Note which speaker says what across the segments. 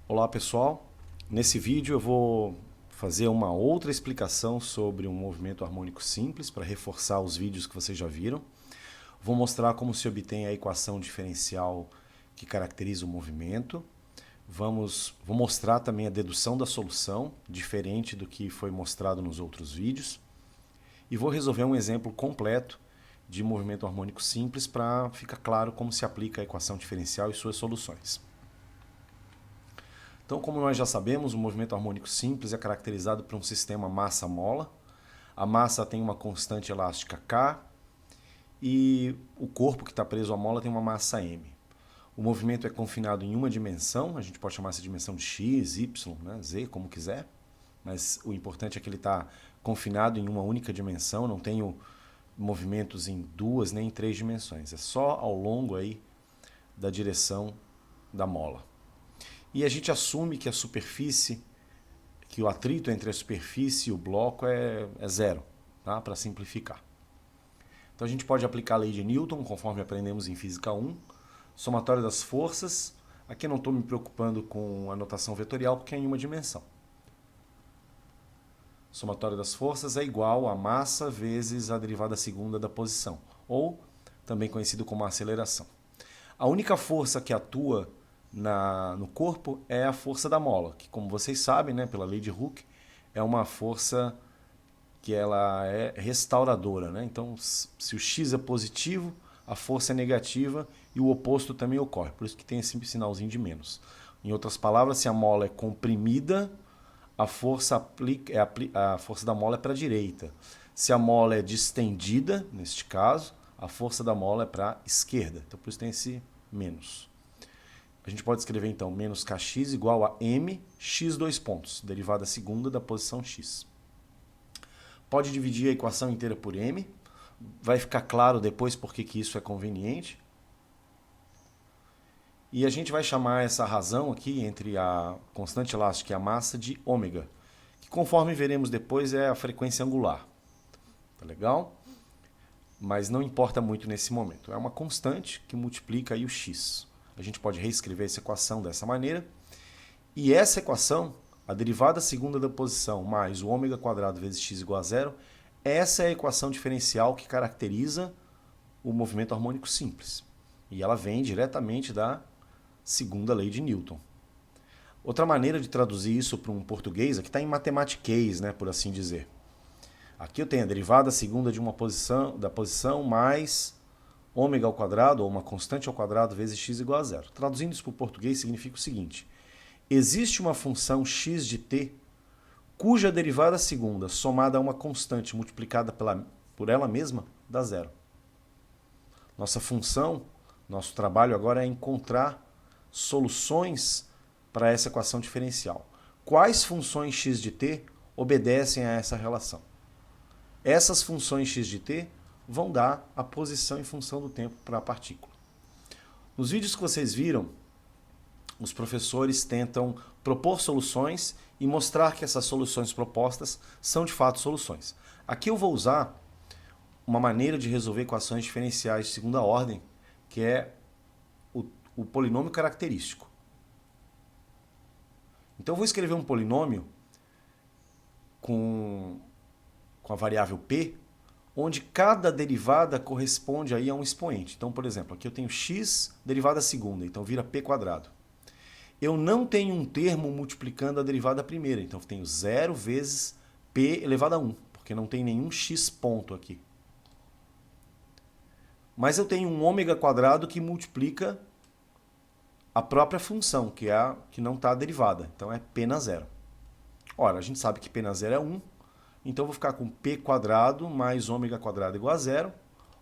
Speaker 1: Olá pessoal, nesse vídeo eu vou fazer uma outra explicação sobre um movimento harmônico simples para reforçar os vídeos que vocês já viram. Vou mostrar como se obtém a equação diferencial que caracteriza o movimento. Vou mostrar também a dedução da solução, diferente do que foi mostrado nos outros vídeos. E vou resolver um exemplo completo de movimento harmônico simples para ficar claro como se aplica a equação diferencial e suas soluções. Então, como nós já sabemos, o movimento harmônico simples é caracterizado por um sistema massa-mola. A massa tem uma constante elástica K e o corpo que está preso à mola tem uma massa M. O movimento é confinado em uma dimensão, a gente pode chamar essa dimensão de x, y, né, z, como quiser, mas o importante é que ele está confinado em uma única dimensão, não tem movimentos em duas nem em três dimensões, é só ao longo aí da direção da mola. E a gente assume que a superfície, que o atrito entre a superfície e o bloco é zero, tá? Para simplificar. Então a gente pode aplicar a lei de Newton, conforme aprendemos em Física 1, somatório das forças. Aqui eu não estou me preocupando com a notação vetorial, porque é em uma dimensão. Somatório das forças é igual a massa vezes a derivada segunda da posição, ou também conhecido como aceleração. A única força que atua no corpo é a força da mola, que como vocês sabem, né, pela lei de Hooke, é uma força que ela é restauradora, né? Então, se o x é positivo, a força é negativa e o oposto também ocorre, por isso que tem esse sinalzinho de menos. Em outras palavras, se a mola é comprimida, a força da mola é para a direita. Se a mola é distendida, neste caso, a força da mola é para a esquerda. Então, por isso tem esse menos. A gente pode escrever então menos kx igual a m x dois pontos, derivada segunda da posição x. Pode dividir a equação inteira por m, vai ficar claro depois por que isso é conveniente. E a gente vai chamar essa razão aqui entre a constante elástica e a massa de ômega, que conforme veremos depois é a frequência angular. Tá legal? Mas não importa muito nesse momento. É uma constante que multiplica aí o x. A gente pode reescrever essa equação dessa maneira. E essa equação, a derivada segunda da posição mais o ômega quadrado vezes x igual a zero, essa é a equação diferencial que caracteriza o movimento harmônico simples. E ela vem diretamente da segunda lei de Newton. Outra maneira de traduzir isso para um português, aqui está em matematiquês, né, por assim dizer. Aqui eu tenho a derivada segunda de da posição mais ômega ao quadrado, ou uma constante ao quadrado, vezes x igual a zero. Traduzindo isso para o português, significa o seguinte. Existe uma função x de t, cuja derivada segunda, somada a uma constante multiplicada por ela mesma, dá zero. Nossa função, nosso trabalho agora é encontrar soluções para essa equação diferencial. Quais funções x de t obedecem a essa relação? Essas funções x de t vão dar a posição em função do tempo para a partícula. Nos vídeos que vocês viram, os professores tentam propor soluções e mostrar que essas soluções propostas são de fato soluções. Aqui eu vou usar uma maneira de resolver equações diferenciais de segunda ordem, que é o polinômio característico. Então eu vou escrever um polinômio com a variável p, onde cada derivada corresponde aí a um expoente. Então, por exemplo, aqui eu tenho x derivada segunda, então vira p quadrado. Eu não tenho um termo multiplicando a derivada primeira, então eu tenho 0 vezes p elevado a 1, porque não tem nenhum x ponto aqui. Mas eu tenho um ômega quadrado que multiplica a própria função, que não está derivada, então é p na zero. Ora, a gente sabe que p na zero é 1, então eu vou ficar com p quadrado mais ômega quadrado igual a zero,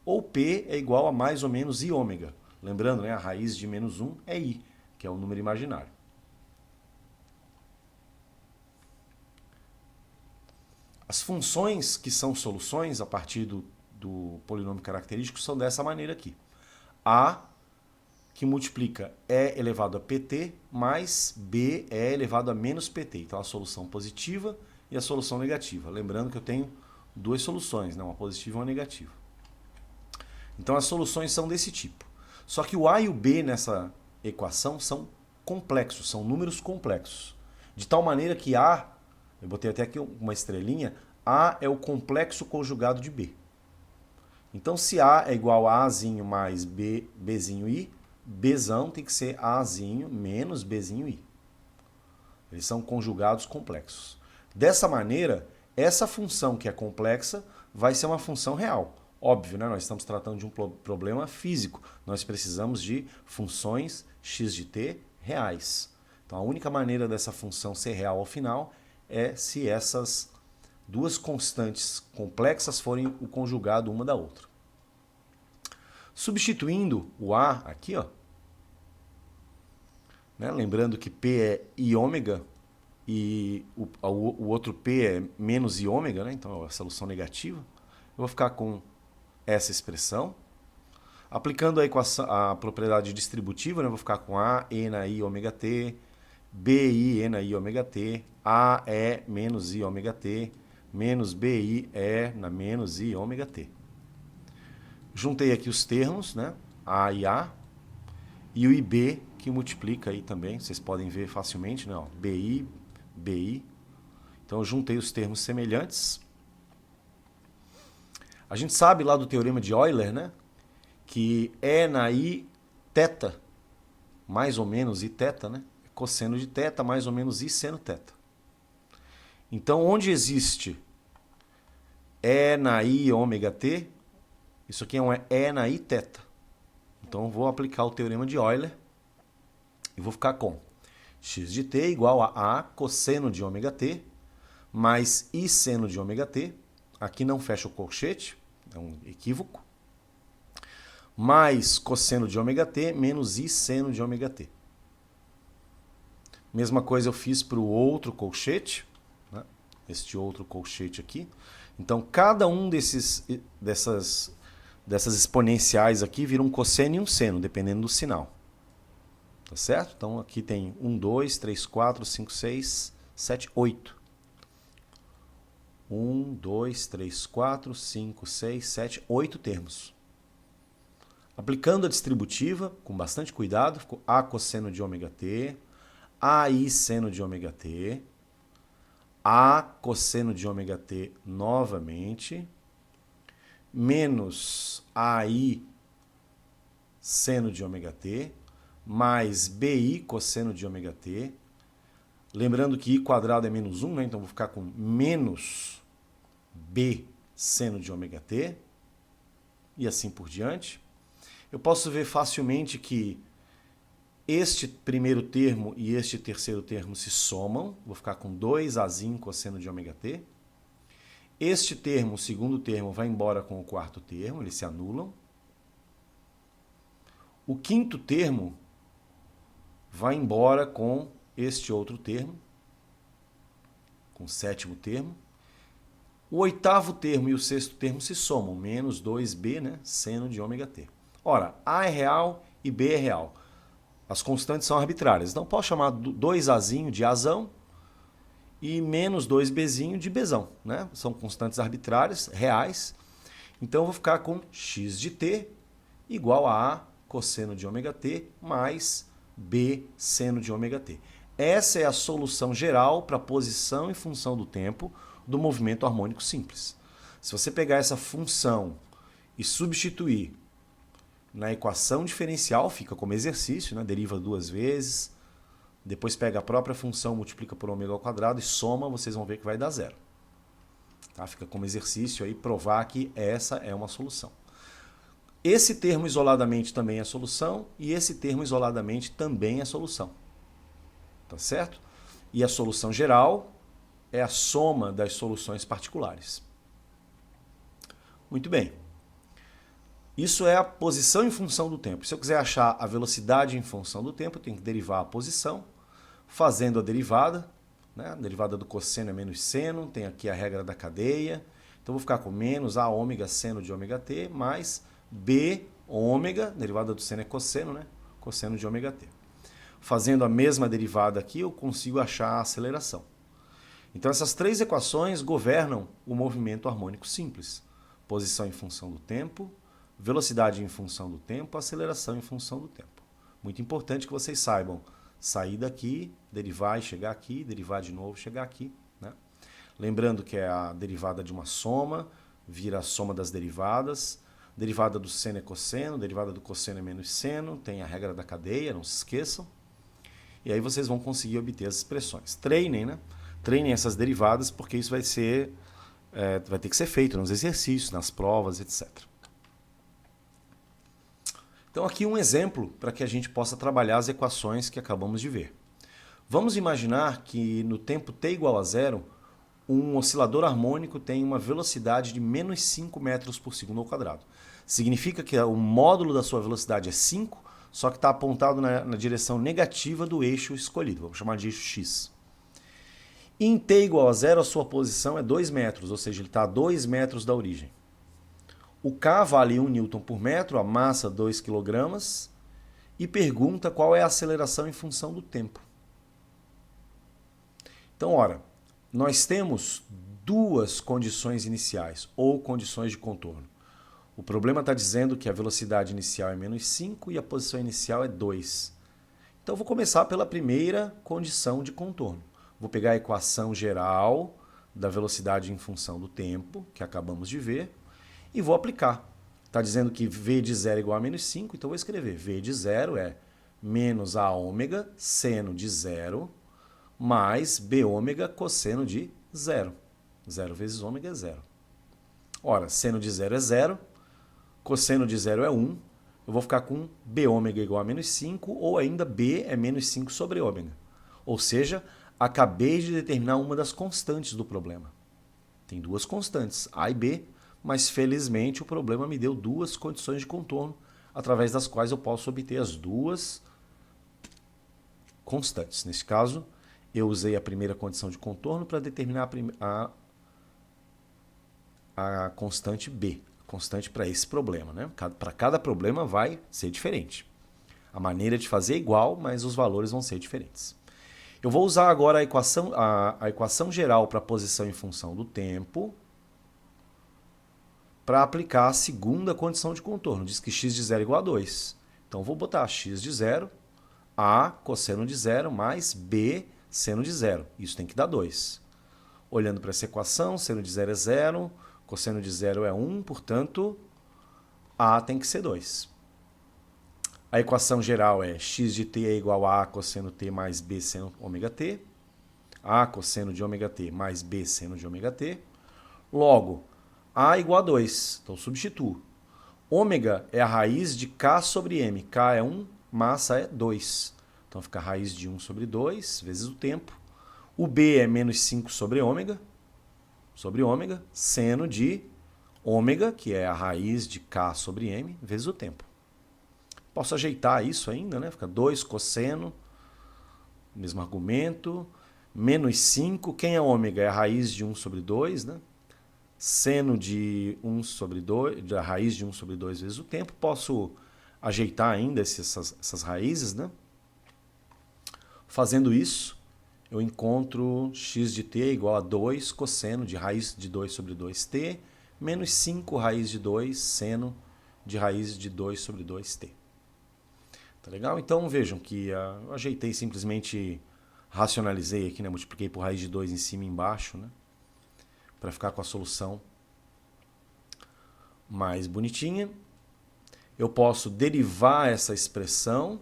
Speaker 1: ou p é igual a mais ou menos i ômega. Lembrando, né, a raiz de menos 1 é i, que é um número imaginário. As funções que são soluções a partir do polinômio característico são dessa maneira aqui. A, que multiplica e elevado a pt, mais b e elevado a menos pt. Então a solução positiva e a solução negativa. Lembrando que eu tenho duas soluções, né? Uma positiva e uma negativa. Então as soluções são desse tipo. Só que o a e o b nessa equação são complexo, são números complexos. De tal maneira que A, eu botei até aqui uma estrelinha, A é o complexo conjugado de B. Então, se A é igual a Azinho mais B, Bzinho I, Bzão tem que ser Azinho menos Bzinho I. Eles são conjugados complexos. Dessa maneira, essa função que é complexa vai ser uma função real. Óbvio, né? Nós estamos tratando de um problema físico. Nós precisamos de funções x de t reais. Então, a única maneira dessa função ser real ao final é se essas duas constantes complexas forem o conjugado uma da outra. Substituindo o A aqui, ó, né? Lembrando que P é I ômega e o outro P é menos I ômega, né? Então é a solução negativa. Eu vou ficar com essa expressão. Aplicando a propriedade distributiva, né? Eu vou ficar com A, E na I ômega T, BI, E na I ômega T, A, E menos I ômega T, menos BI, E na menos I ômega T. Juntei aqui os termos, né? A e A, e o IB, que multiplica aí também, vocês podem ver facilmente, né? Ó, BI, BI. Então eu juntei os termos semelhantes. A gente sabe lá do teorema de Euler, né? Que E na I θ, mais ou menos I θ, né? Cosseno de θ mais ou menos I seno θ. Então, onde existe E na I ômega T, isso aqui é um E na I θ. Então, eu vou aplicar o teorema de Euler e vou ficar com x de t igual a cosseno de ômega t mais I seno de ômega t. Aqui não fecha o colchete, é um equívoco. Mais cosseno de ômega t menos I seno de ômega t. Mesma coisa eu fiz para o outro colchete, né? Este outro colchete aqui. Então, cada um dessas exponenciais aqui vira um cosseno e um seno, dependendo do sinal. Tá certo? Então, aqui tem 1, 2, 3, 4, 5, 6, 7, 8. 1, 2, 3, 4, 5, 6, 7, 8 termos. Aplicando a distributiva, com bastante cuidado, ficou A cosseno de ômega t, AI seno de ômega t, A cosseno de ômega t novamente, menos AI seno de ômega t, mais BI cosseno de ômega t. Lembrando que I quadrado é menos 1, né? Então vou ficar com menos B seno de ômega t, e assim por diante. Eu posso ver facilmente que este primeiro termo e este terceiro termo se somam. Vou ficar com 2Azinho cosseno de ômega t. Este termo, o segundo termo, vai embora com o quarto termo, eles se anulam. O quinto termo vai embora com este outro termo, com o sétimo termo. O oitavo termo e o sexto termo se somam, menos 2B, né, seno de ômega t. Ora, A é real e B é real. As constantes são arbitrárias. Então, posso chamar 2Azinho de Azão e menos 2Bzinho de Bzão, né? São constantes arbitrárias, reais. Então, eu vou ficar com x de t igual a A cosseno de ômega t mais B seno de ômega t. Essa é a solução geral para a posição e função do tempo do movimento harmônico simples. Se você pegar essa função e substituir na equação diferencial, fica como exercício, né? Deriva duas vezes, depois pega a própria função, multiplica por ômega ao quadrado e soma, vocês vão ver que vai dar zero. Tá? Fica como exercício aí provar que essa é uma solução. Esse termo isoladamente também é solução e esse termo isoladamente também é solução. Tá certo? E a solução geral é a soma das soluções particulares. Muito bem. Isso é a posição em função do tempo. Se eu quiser achar a velocidade em função do tempo, eu tenho que derivar a posição, fazendo a derivada, né? A derivada do cosseno é menos seno, tem aqui a regra da cadeia. Então, eu vou ficar com menos A ômega seno de ômega t, mais B ômega, derivada do seno é cosseno, né? Cosseno de ômega t. Fazendo a mesma derivada aqui, eu consigo achar a aceleração. Então, essas três equações governam o movimento harmônico simples. Posição em função do tempo, velocidade em função do tempo, aceleração em função do tempo. Muito importante que vocês saibam Sair daqui, derivar e chegar aqui, derivar de novo, chegar aqui, né? Lembrando que é a derivada de uma soma, vira a soma das derivadas. Derivada do seno é cosseno, derivada do cosseno é menos seno, tem a regra da cadeia, não se esqueçam. E aí vocês vão conseguir obter as expressões. Treinem, né? Treinem essas derivadas, porque isso vai ter que ser feito nos exercícios, nas provas, etc. Então aqui um exemplo para que a gente possa trabalhar as equações que acabamos de ver. Vamos imaginar que no tempo t igual a zero, um oscilador harmônico tem uma velocidade de menos 5 metros por segundo ao quadrado. Significa que o módulo da sua velocidade é 5, só que está apontado na direção negativa do eixo escolhido. Vamos chamar de eixo x. Em t igual a zero, a sua posição é 2 metros, ou seja, ele está a 2 metros da origem. O K vale 1 Newton por metro, a massa 2 kg, e pergunta qual é a aceleração em função do tempo. Então, ora, nós temos duas condições iniciais, ou condições de contorno. O problema está dizendo que a velocidade inicial é menos 5 e a posição inicial é 2. Então, eu vou começar pela primeira condição de contorno. Vou pegar a equação geral da velocidade em função do tempo, que acabamos de ver, e vou aplicar. Está dizendo que v de zero é igual a menos 5, então eu vou escrever v de zero é menos a ômega seno de zero mais b ômega cosseno de zero. 0 vezes ômega é zero. Ora, seno de zero é zero, cosseno de zero é 1. Eu vou ficar com b ômega igual a menos 5, ou ainda b é menos 5 sobre ômega. Ou seja, acabei de determinar uma das constantes do problema. Tem duas constantes, a e b, mas felizmente o problema me deu duas condições de contorno, através das quais eu posso obter as duas constantes. Nesse caso, eu usei a primeira condição de contorno para determinar a constante b, constante para esse problema, né? Para cada problema vai ser diferente. A maneira de fazer é igual, mas os valores vão ser diferentes. Eu vou usar agora a equação geral para a posição em função do tempo para aplicar a segunda condição de contorno. Diz que x de zero é igual a 2. Então, vou botar x de zero, a cosseno de zero, mais b seno de zero. Isso tem que dar 2. Olhando para essa equação, seno de zero é zero, cosseno de zero é 1, portanto, a tem que ser 2. A equação geral é x de t é igual a cosseno t mais b seno ômega t. A cosseno de ômega t mais b seno de ômega t. Logo, a igual a 2. Então, substituo. Ômega é a raiz de k sobre m. K é 1, massa é 2. Então, fica a raiz de 1 sobre 2, vezes o tempo. O b é menos 5 sobre ômega, seno de ômega, que é a raiz de k sobre m, vezes o tempo. Posso ajeitar isso ainda, né? Fica 2 cosseno, mesmo argumento, menos 5. Quem é ômega? É a raiz de 1 sobre 2, né? Seno de 1 sobre 2, a raiz de 1 sobre 2 vezes o tempo. Posso ajeitar ainda essas raízes, né? Fazendo isso, eu encontro x de t igual a 2 cosseno de raiz de 2 sobre 2t, menos 5 raiz de 2 seno de raiz de 2 sobre 2t. Tá legal? Então vejam que eu ajeitei, simplesmente racionalizei aqui, né? Multipliquei por raiz de 2 em cima e embaixo, né? Para ficar com a solução mais bonitinha. Eu posso derivar essa expressão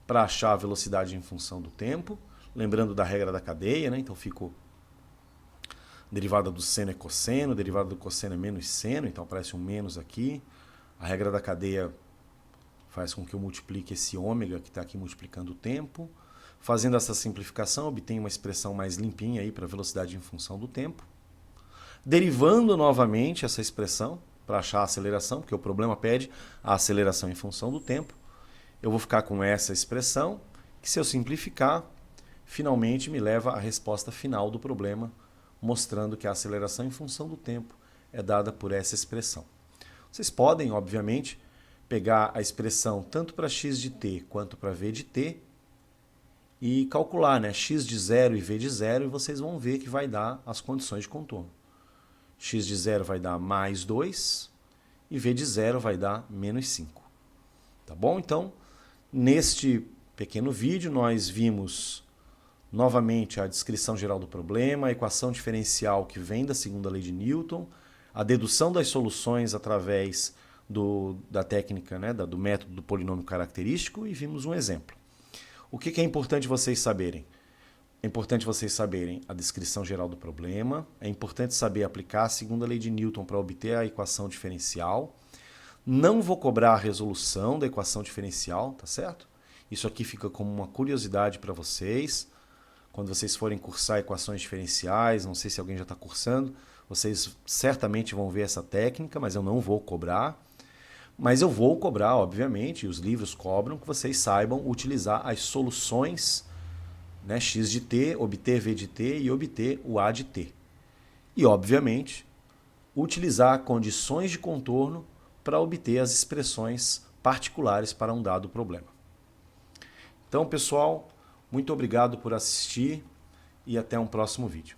Speaker 1: para achar a velocidade em função do tempo, lembrando da regra da cadeia, né? Então fico derivada do seno é cosseno, derivada do cosseno é menos seno, então aparece um menos aqui. A regra da cadeia faz com que eu multiplique esse ômega que está aqui multiplicando o tempo. Fazendo essa simplificação, obtenho uma expressão mais limpinha aí para a velocidade em função do tempo. Derivando novamente essa expressão para achar a aceleração, porque o problema pede a aceleração em função do tempo, eu vou ficar com essa expressão, que se eu simplificar, finalmente me leva à resposta final do problema, mostrando que a aceleração em função do tempo é dada por essa expressão. Vocês podem, obviamente, pegar a expressão tanto para x de t quanto para v de t e calcular, né, x de zero e v de zero, e vocês vão ver que vai dar as condições de contorno. X de zero vai dar mais 2 e v de zero vai dar menos 5. Tá bom? Então, neste pequeno vídeo nós vimos novamente a descrição geral do problema, a equação diferencial que vem da segunda lei de Newton, a dedução das soluções através da técnica, né, do método do polinômio característico, e vimos um exemplo. O que é importante vocês saberem? É importante vocês saberem a descrição geral do problema, é importante saber aplicar a segunda lei de Newton para obter a equação diferencial. Não vou cobrar a resolução da equação diferencial, tá certo? Isso aqui fica como uma curiosidade para vocês. Quando vocês forem cursar equações diferenciais, não sei se alguém já está cursando, vocês certamente vão ver essa técnica, mas eu não vou cobrar. Mas eu vou cobrar, obviamente, e os livros cobram, que vocês saibam utilizar as soluções, né, x de t, obter v de t e obter o a de t. E, obviamente, utilizar condições de contorno para obter as expressões particulares para um dado problema. Então, pessoal, muito obrigado por assistir e até um próximo vídeo.